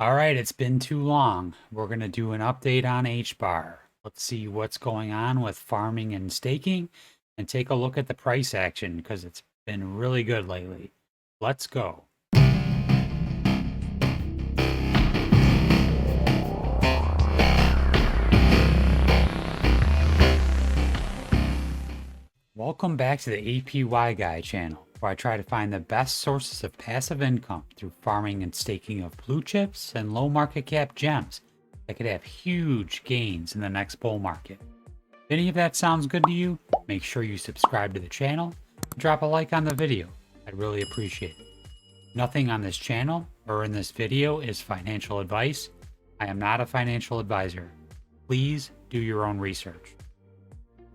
All right, it's been too long. We're going to do an update on HBAR. Let's see what's going on with farming and staking and take a look at the price action because it's been really good lately. Let's go. Welcome back to the APY Guy channel, where I try to find the best sources of passive income through farming and staking of blue chips and low market cap gems that could have huge gains in the next bull market. If any of that sounds good to you, make sure you subscribe to the channel and drop a like on the video. I'd really appreciate it. Nothing on this channel or in this video is financial advice. I am not a financial advisor. Please do your own research.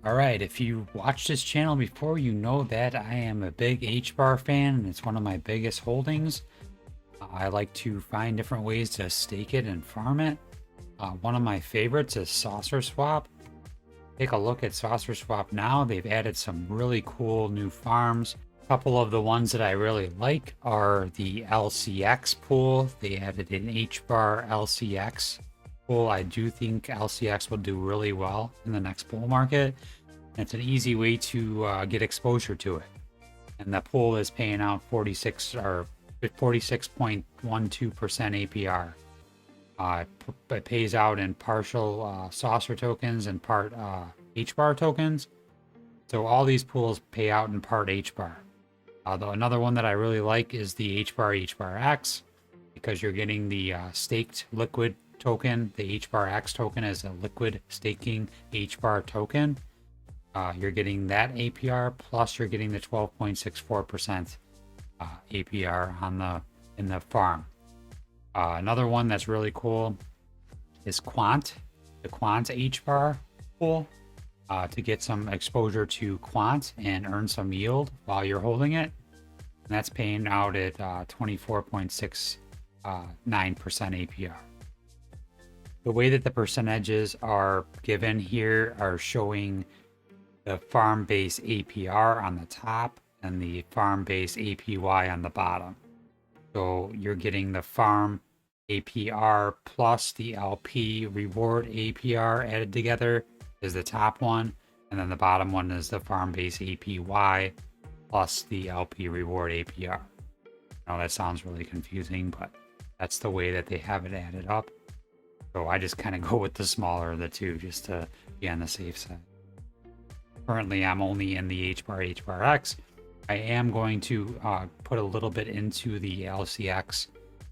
Alright, if you watched this channel before, you know that I am a big HBAR fan and it's one of my biggest holdings. I like to find different ways to stake it and farm it. One of my favorites is Saucerswap. Take a look at Saucerswap now. They've added some really cool new farms. A couple of the ones that I really like are the LCX pool. They added an HBAR LCX pool. I do think LCX will do really well in the next bull market. It's an easy way to get exposure to it. And the pool is paying out 46.12% APR. It pays out in partial saucer tokens and part HBAR tokens. So all these pools pay out in part HBAR. Though another one that I really like is the HBAR X, because you're getting the staked liquid token. The HBAR X token is a liquid staking HBAR token. You're getting that APR, plus you're getting the 12.64% APR in the farm. Another one that's really cool is Quant, the Quant HBAR pool, to get some exposure to Quant and earn some yield while you're holding it. And that's paying out at 24.69% APR. The way that the percentages are given here are showing the farm base APR on the top and the farm base APY on the bottom. So you're getting the farm APR plus the LP reward APR added together is the top one, and then the bottom one is the farm base APY plus the LP reward APR. Now that sounds really confusing, but that's the way that they have it added up. So I just kind of go with the smaller of the two just to be on the safe side. Currently, I'm only in the HBAR X. I am going to put a little bit into the LCX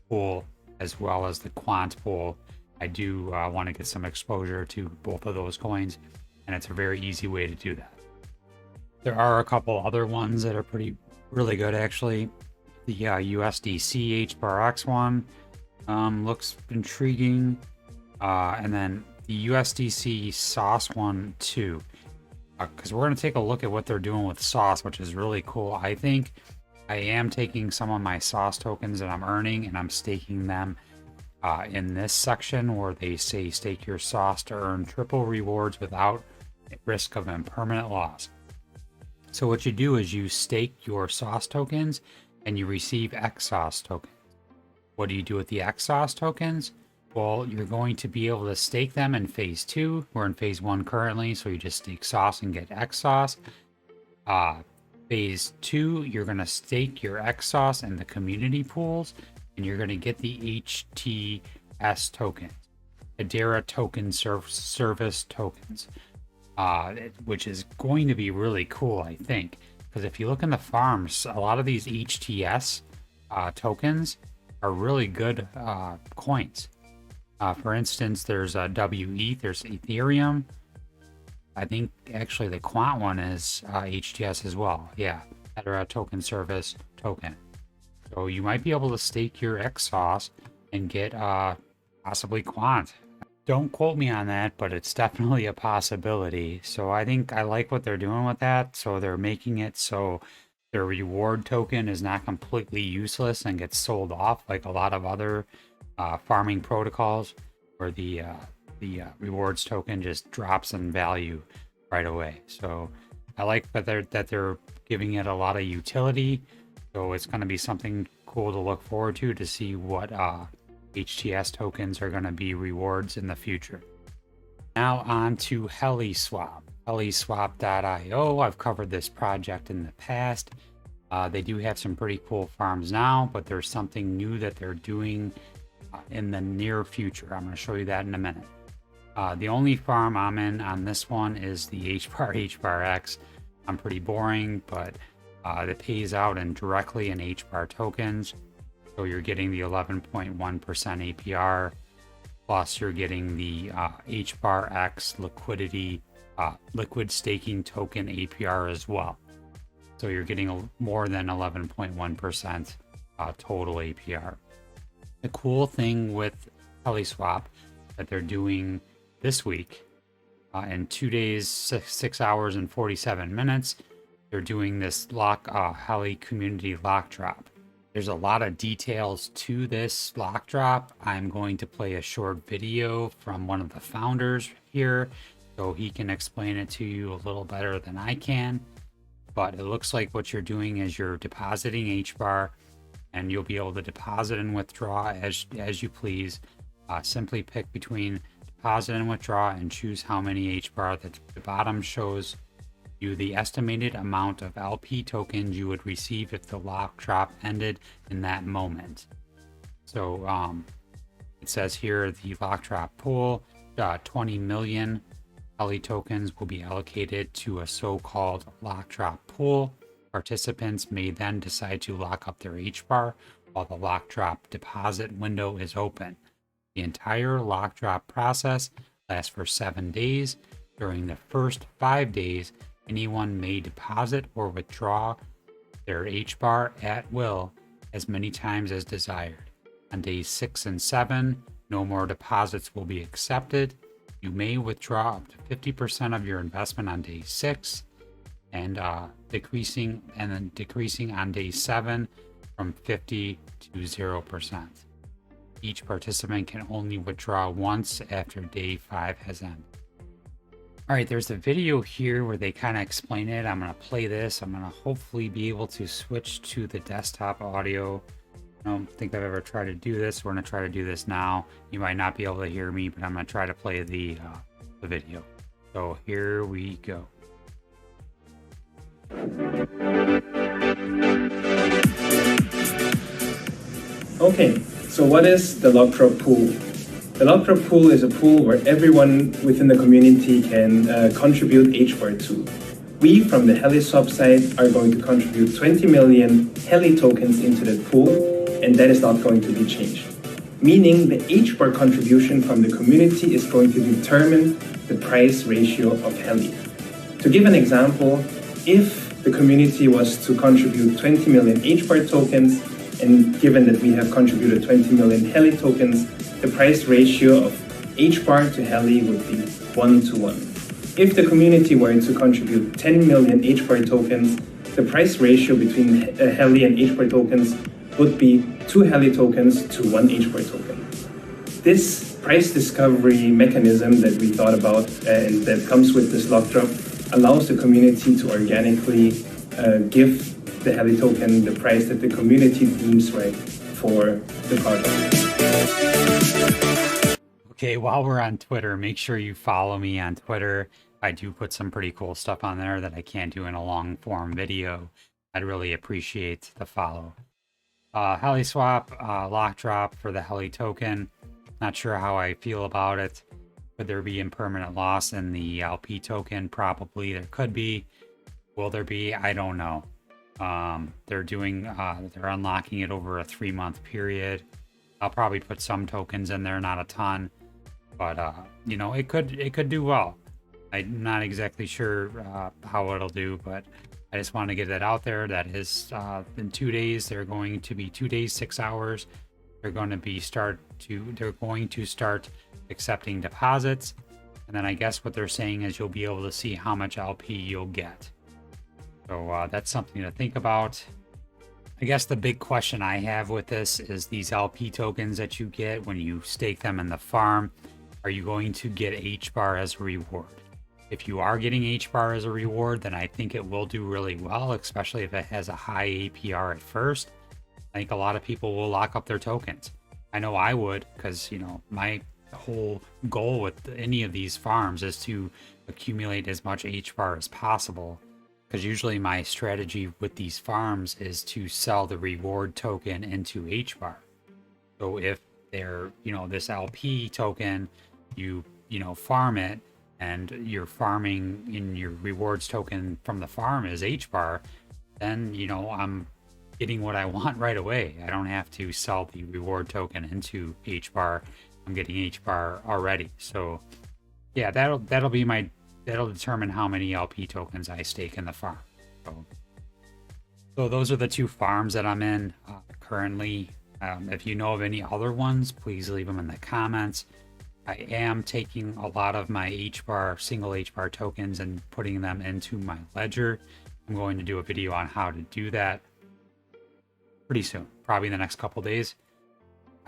pool as well as the Quant pool. I do want to get some exposure to both of those coins, and it's a very easy way to do that. There are a couple other ones that are really good actually. The USDC HBAR X one looks intriguing, and then the USDC Sauce one too. Because we're going to take a look at what they're doing with Sauce, which is really cool. I think I am taking some of my Sauce tokens that I'm earning and I'm staking them in this section where they say stake your Sauce to earn triple rewards without risk of impermanent loss. So what you do is you stake your Sauce tokens and you receive XSauce tokens. What do you do with the XSauce tokens? Well, you're going to be able to stake them in phase 2. We're in phase 1 currently, so you just stake Sauce and get XSauce. Phase 2, you're going to stake your XSauce in the community pools, and you're going to get the HTS tokens, hedera token service tokens, which is going to be really cool, I think. Because if you look in the farms, a lot of these HTS tokens are really good coins. For instance, there's WETH, there's Ethereum. I think actually the Quant one is HTS as well. Yeah, hedera token service token. So you might be able to stake your XSauce and get possibly Quant. Don't quote me on that, but it's definitely a possibility. So I think I like what they're doing with that. So they're making it so their reward token is not completely useless and gets sold off like a lot of other farming protocols where the rewards token just drops in value right away. So I like that they're giving it a lot of utility. So it's going to be something cool to look forward to see what HTS tokens are going to be rewards in the future. Now on to Heliswap. Heliswap.io. I've covered this project in the past. They do have some pretty cool farms now, but there's something new that they're doing in the near future. I'm going to show you that in a minute. The only farm I'm in on this one is the HBAR I'm pretty boring, but it pays out directly in HBAR tokens. So you're getting the 11.1% APR, plus you're getting the HBAR liquidity, liquid staking token APR as well. So you're getting more than 11.1% total APR. The cool thing with Heliswap that they're doing this week, in 2 days, 6 hours and 47 minutes, they're doing this Heli community lock drop. There's a lot of details to this lock drop. I'm going to play a short video from one of the founders here, so he can explain it to you a little better than I can. But it looks like what you're doing is you're depositing HBAR, and you'll be able to deposit and withdraw as you please. Simply pick between deposit and withdraw and choose how many HBAR. The bottom shows you the estimated amount of LP tokens you would receive if the lock drop ended in that moment. So it says here the lock drop pool, 20 million Heli tokens will be allocated to a so-called lock drop pool. Participants may then decide to lock up their HBAR while the lock drop deposit window is open. The entire lock drop process lasts for 7 days. During the first 5 days, anyone may deposit or withdraw their HBAR at will as many times as desired. On days 6 and 7, no more deposits will be accepted. You may withdraw up to 50% of your investment on day 6, and decreasing on day 7 from 50 to 0%. Each participant can only withdraw once after day 5 has ended. All right, there's a video here where they kind of explain it. I'm going to play this. I'm going to hopefully be able to switch to the desktop audio. I don't think I've ever tried to do this. We're going to try to do this now. You might not be able to hear me, but I'm going to try to play the video. So here we go. Okay, so what is the lock drop pool? The lock drop pool is a pool where everyone within the community can contribute HBAR to. We from the Heliswap side are going to contribute 20 million Heli tokens into that pool, and that is not going to be changed. Meaning the HBAR contribution from the community is going to determine the price ratio of Heli. To give an example, if the community was to contribute 20 million HBAR tokens, and given that we have contributed 20 million Heli tokens, the price ratio of HBAR to Heli would be 1:1. If the community were to contribute 10 million HBAR tokens, the price ratio between Heli and HBAR tokens would be 2 Heli tokens to 1 HBAR token. This price discovery mechanism that we thought about and that comes with this lock drop allows the community to organically give the Heli token the price that the community deems right for the project. Okay, while we're on Twitter, make sure you follow me on Twitter. I do put some pretty cool stuff on there that I can't do in a long form video. I'd really appreciate the follow. Heliswap lock drop for the Heli token. Not sure how I feel about it. Could there be impermanent loss in the LP token? Probably. There could be. Will there be? I don't know. They're unlocking it over a 3-month period. I'll probably put some tokens in there, not a ton, but you know, it could do well. I'm not exactly sure how it'll do, but I just want to get that out there. That is in 2 days. They're going to be 2 days, 6 hours. They're going to start accepting deposits, and then I guess what they're saying is you'll be able to see how much LP you'll get. So that's something to think about. I guess the big question I have with this is these LP tokens that you get when you stake them in the farm. Are you going to get HBAR as a reward? If you are getting HBAR as a reward, then I think it will do really well, especially if it has a high APR at first. I think a lot of people will lock up their tokens. I know I would, because my whole goal with any of these farms is to accumulate as much HBAR as possible. Because usually my strategy with these farms is to sell the reward token into HBAR. So if they're, this LP token, you farm it, and you're farming in your rewards token from the farm is HBAR, then, I'm getting what I want right away. I don't have to sell the reward token into HBAR. I'm getting HBAR already. So yeah, that'll determine how many LP tokens I stake in the farm. So those are the two farms that I'm in currently. If you know of any other ones, please leave them in the comments. I am taking a lot of my HBAR, single HBAR tokens and putting them into my ledger. I'm going to do a video on how to do that pretty soon, probably in the next couple days.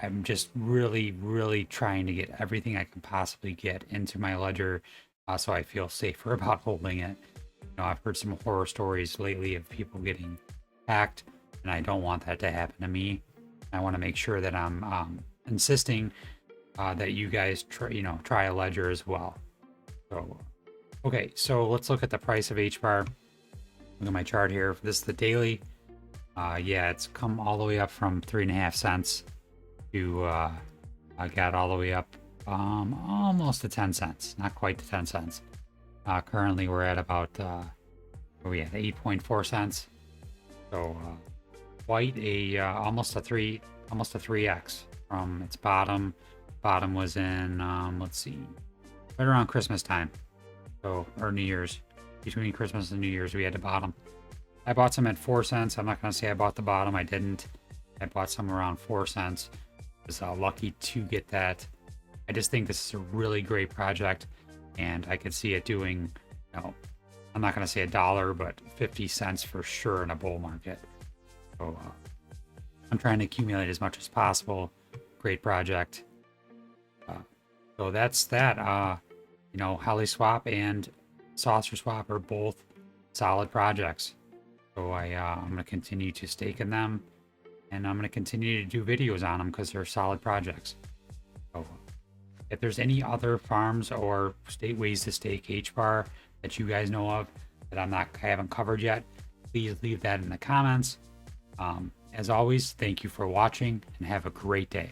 I'm just really trying to get everything I can possibly get into my ledger, so I feel safer about holding it. I've heard some horror stories lately of people getting hacked, and I don't want that to happen to me. I want to make sure that I'm insisting that you guys try a ledger as well. So okay, so let's look at the price of HBAR. Look at my chart here. This is the daily. Yeah, it's come all the way up from 3.5 cents to I got all the way up almost to 10 cents, not quite to 10 cents. Currently we're at about where we at 8.4 cents. So quite a almost a 3x from its bottom. Bottom was in let's see, right around Christmas time, or New Year's. Between Christmas and New Year's we had the bottom. I bought some at 4 cents. I'm not going to say I bought the bottom. I didn't. I bought some around 4 cents. I was lucky to get that. I just think this is a really great project, and I could see it doing, I'm not going to say $1, but 50 cents for sure in a bull market. So I'm trying to accumulate as much as possible. Great project. So that's that. Heliswap and Saucerswap are both solid projects. So I'm going to continue to stake in them, and I'm going to continue to do videos on them because they're solid projects. So if there's any other farms or ways to stake HBAR that you guys know of that I haven't covered yet, please leave that in the comments. As always, thank you for watching and have a great day.